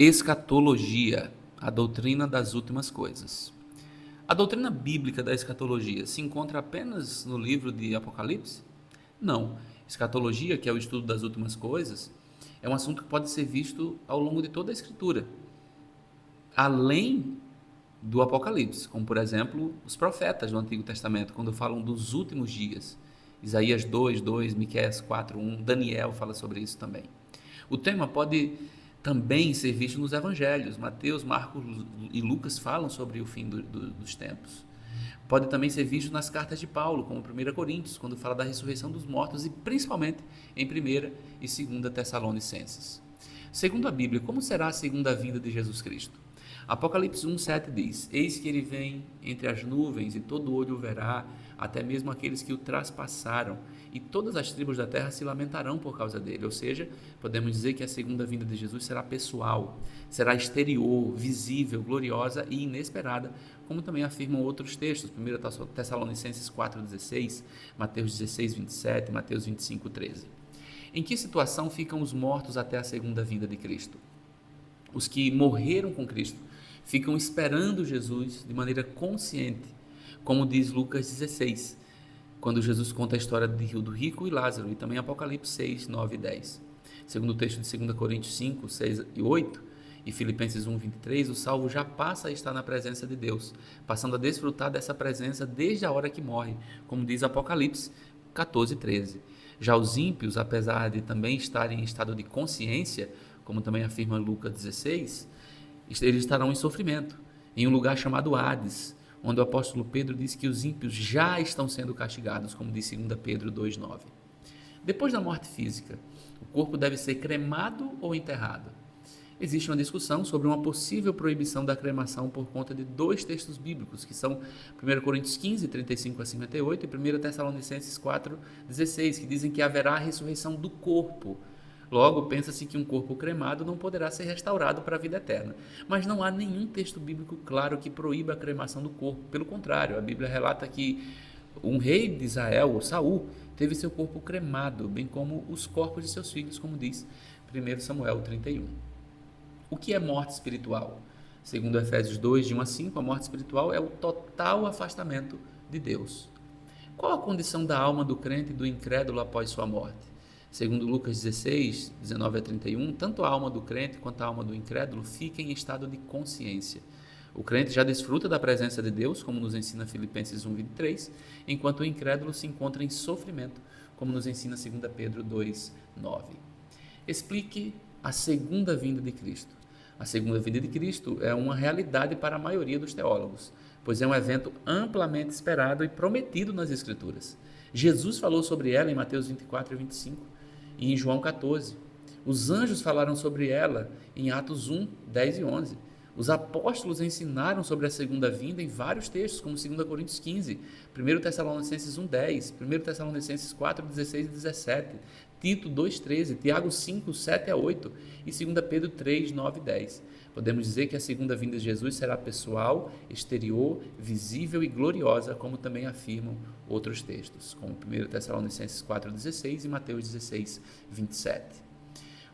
Escatologia, a doutrina das últimas coisas. A doutrina bíblica da escatologia se encontra apenas no livro de Apocalipse? Não. Escatologia, que é o estudo das últimas coisas, é um assunto que pode ser visto ao longo de toda a Escritura, além do Apocalipse, como por exemplo os profetas do Antigo Testamento, quando falam dos últimos dias. Isaías 2:2, Miqueias 4:1, Daniel fala sobre isso também. O tema pode também ser visto nos evangelhos. Mateus, Marcos e Lucas falam sobre o fim dos tempos. Pode também ser visto nas cartas de Paulo, como 1 Coríntios, quando fala da ressurreição dos mortos, e principalmente em 1 e 2 Tessalonicenses. Segundo a Bíblia, como será a segunda vinda de Jesus Cristo? Apocalipse 1:7 diz: Eis que ele vem entre as nuvens, e todo olho o verá, até mesmo aqueles que o traspassaram, e todas as tribos da terra se lamentarão por causa dele. Ou seja, podemos dizer que a segunda vinda de Jesus será pessoal, será exterior, visível, gloriosa e inesperada, como também afirmam outros textos, 1 Tessalonicenses 4:16, Mateus 16:27, Mateus 25:13. Em que situação ficam os mortos até a segunda vinda de Cristo? Os que morreram com Cristo ficam esperando Jesus de maneira consciente, como diz Lucas 16, quando Jesus conta a história do rico e Lázaro, e também Apocalipse 6, 9 e 10. Segundo o texto de 2 Coríntios 5, 6 e 8 e Filipenses 1, 23, o salvo já passa a estar na presença de Deus, passando a desfrutar dessa presença desde a hora que morre, como diz Apocalipse 14, 13. Já os ímpios, apesar de também estarem em estado de consciência, como também afirma Lucas 16, eles estarão em sofrimento, em um lugar chamado Hades, onde o apóstolo Pedro diz que os ímpios já estão sendo castigados, como diz 2 Pedro 2,9. Depois da morte física, o corpo deve ser cremado ou enterrado? Existe uma discussão sobre uma possível proibição da cremação por conta de dois textos bíblicos, que são 1 Coríntios 15, 35 a 58 e 1 Tessalonicenses 4, 16, que dizem que haverá a ressurreição do corpo. Logo, pensa-se que um corpo cremado não poderá ser restaurado para a vida eterna. Mas não há nenhum texto bíblico claro que proíba a cremação do corpo. Pelo contrário, a Bíblia relata que um rei de Israel, Saul, teve seu corpo cremado, bem como os corpos de seus filhos, como diz 1 Samuel 31. O que é morte espiritual? Segundo Efésios 2, de 1 a 5, a morte espiritual é o total afastamento de Deus. Qual a condição da alma do crente e do incrédulo após sua morte? Segundo Lucas 16, 19 a 31, tanto a alma do crente quanto a alma do incrédulo fica em estado de consciência. O crente já desfruta da presença de Deus, como nos ensina Filipenses 1, 23, enquanto o incrédulo se encontra em sofrimento, como nos ensina 2 Pedro 2, 9. Explique a segunda vinda de Cristo. A segunda vinda de Cristo é uma realidade para a maioria dos teólogos, pois é um evento amplamente esperado e prometido nas Escrituras. Jesus falou sobre ela em Mateus 24 e 25 e em João 14. Os anjos falaram sobre ela em Atos 1, 10 e 11. Os apóstolos ensinaram sobre a segunda vinda em vários textos, como 2 Coríntios 15, 1 Tessalonicenses 1, 10, 1 Tessalonicenses 4, 16 e 17, Tito 2, 13, Tiago 5, 7 a 8 e 2 Pedro 3, 9 e 10. Podemos dizer que a segunda vinda de Jesus será pessoal, exterior, visível e gloriosa, como também afirmam outros textos, como 1 Tessalonicenses 4, 16 e Mateus 16, 27.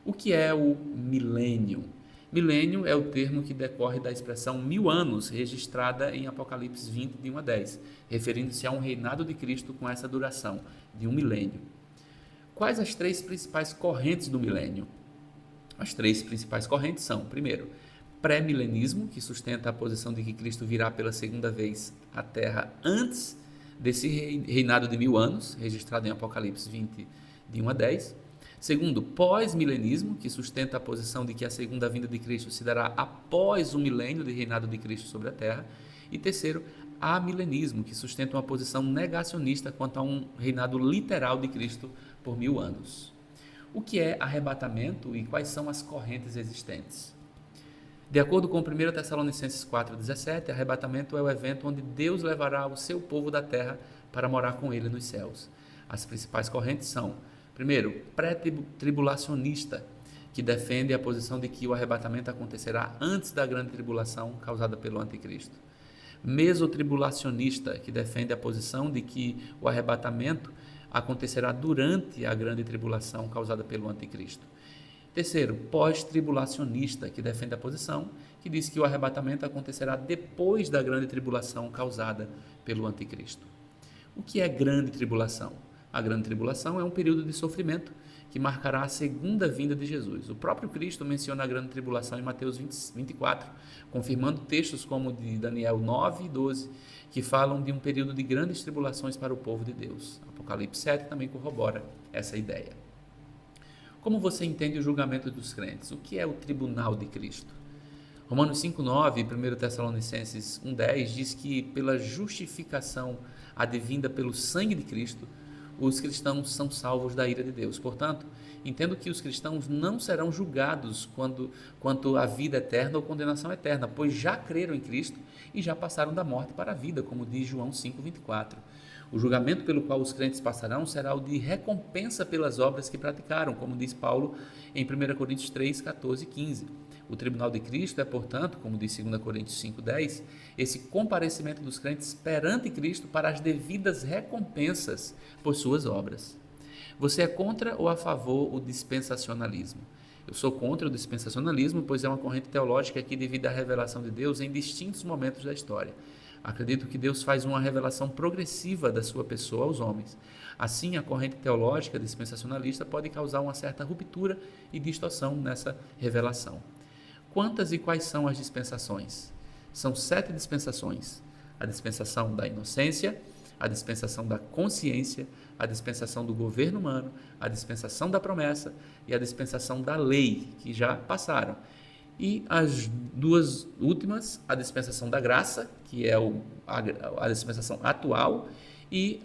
O que é o milênio? Milênio é o termo que decorre da expressão 1000 anos, registrada em Apocalipse 20, de 1 a 10, referindo-se a um reinado de Cristo com essa duração, de um milênio. Quais as três principais correntes do milênio? As três principais correntes são, primeiro, pré-milenismo, que sustenta a posição de que Cristo virá pela segunda vez à Terra antes desse reinado de 1000 anos, registrado em Apocalipse 20, de 1 a 10. Segundo, pós-milenismo, que sustenta a posição de que a segunda vinda de Cristo se dará após o milênio de reinado de Cristo sobre a Terra. E terceiro, amilenismo, que sustenta uma posição negacionista quanto a um reinado literal de Cristo por 1000 anos. O que é arrebatamento e quais são as correntes existentes? De acordo com 1 Tessalonicenses 4,17, arrebatamento é o evento onde Deus levará o seu povo da terra para morar com ele nos céus. As principais correntes são, primeiro, pré-tribulacionista, que defende a posição de que o arrebatamento acontecerá antes da grande tribulação causada pelo anticristo. Mesotribulacionista, que defende a posição de que o arrebatamento acontecerá durante a grande tribulação causada pelo anticristo. Terceiro, pós-tribulacionista, que defende a posição que diz que o arrebatamento acontecerá depois da grande tribulação causada pelo anticristo. O que é grande tribulação? A grande tribulação é um período de sofrimento que marcará a segunda vinda de Jesus. O próprio Cristo menciona a grande tribulação em Mateus 24, confirmando textos como de Daniel 9 e 12, que falam de um período de grandes tribulações para o povo de Deus. Apocalipse 7 também corrobora essa ideia. Como você entende o julgamento dos crentes? O que é o tribunal de Cristo? Romanos 5,9 e 1 Tessalonicenses 1,10 diz que pela justificação advinda pelo sangue de Cristo, os cristãos são salvos da ira de Deus. Portanto, entendo que os cristãos não serão julgados quanto à vida eterna ou condenação eterna, pois já creram em Cristo e já passaram da morte para a vida, como diz João 5,24. O julgamento pelo qual os crentes passarão será o de recompensa pelas obras que praticaram, como diz Paulo em 1 Coríntios 3, 14 e 15. O tribunal de Cristo é, portanto, como diz 2 Coríntios 5,10, esse comparecimento dos crentes perante Cristo para as devidas recompensas por suas obras. Você é contra ou a favor o dispensacionalismo? Eu sou contra o dispensacionalismo, pois é uma corrente teológica que divide a revelação de Deus em distintos momentos da história. Acredito que Deus faz uma revelação progressiva da sua pessoa aos homens. Assim, a corrente teológica dispensacionalista pode causar uma certa ruptura e distorção nessa revelação. Quantas e quais são as dispensações? São 7 dispensações: a dispensação da inocência, a dispensação da consciência, a dispensação do governo humano, a dispensação da promessa e a dispensação da lei, que já passaram. E as duas últimas, a dispensação da graça, que é a dispensação atual, e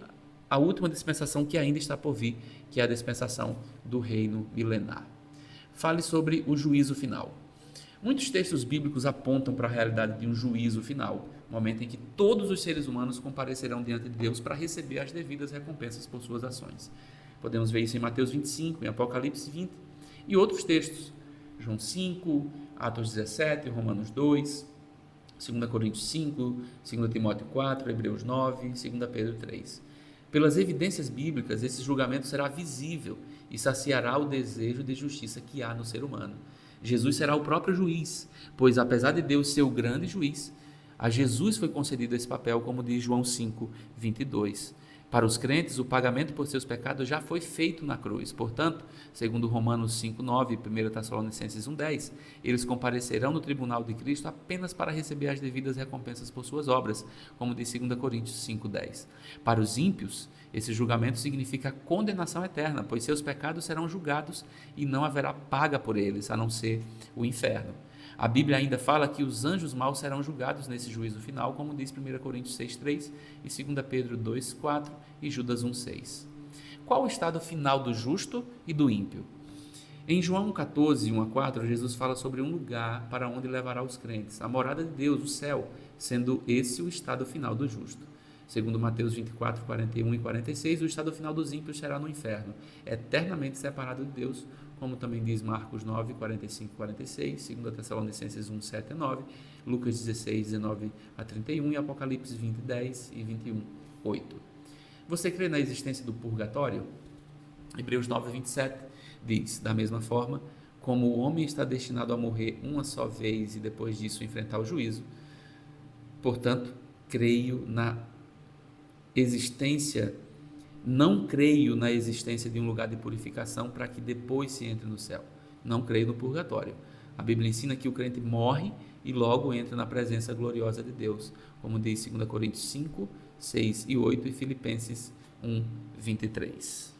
a última dispensação que ainda está por vir, que é a dispensação do reino milenar. Fale sobre o juízo final. Muitos textos bíblicos apontam para a realidade de um juízo final, momento em que todos os seres humanos comparecerão diante de Deus para receber as devidas recompensas por suas ações. Podemos ver isso em Mateus 25, em Apocalipse 20 e outros textos, João 5, Atos 17, Romanos 2, 2 Coríntios 5, 2 Timóteo 4, Hebreus 9, 2 Pedro 3. Pelas evidências bíblicas, esse julgamento será visível e saciará o desejo de justiça que há no ser humano. Jesus será o próprio juiz, pois apesar de Deus ser o grande juiz, a Jesus foi concedido esse papel, como diz João 5, 22. Para os crentes, o pagamento por seus pecados já foi feito na cruz. Portanto, segundo Romanos 5, 9 e 1 Tessalonicenses 1, 10, eles comparecerão no tribunal de Cristo apenas para receber as devidas recompensas por suas obras, como diz 2 Coríntios 5, 10. Para os ímpios, esse julgamento significa condenação eterna, pois seus pecados serão julgados e não haverá paga por eles, a não ser o inferno. A Bíblia ainda fala que os anjos maus serão julgados nesse juízo final, como diz 1 Coríntios 6,3 e 2 Pedro 2,4 e Judas 1,6. Qual o estado final do justo e do ímpio? Em João 14, 1-4, Jesus fala sobre um lugar para onde levará os crentes, a morada de Deus, o céu, sendo esse o estado final do justo. Segundo Mateus 24, 41 e 46, o estado final dos ímpios será no inferno, eternamente separado de Deus, como também diz Marcos 9, 45 e 46, 2 Tessalonicenses 1, 7 e 9, Lucas 16, 19 a 31 e Apocalipse 20, 10 e 21, 8. Você crê na existência do purgatório? Hebreus 9, 27 diz, da mesma forma, como o homem está destinado a morrer uma só vez e depois disso enfrentar o juízo, portanto, creio na existência, não creio na existência de um lugar de purificação para que depois se entre no céu. Não creio no purgatório. A Bíblia ensina que o crente morre e logo entra na presença gloriosa de Deus, como diz 2 Coríntios 5, 6 e 8 e Filipenses 1, 23.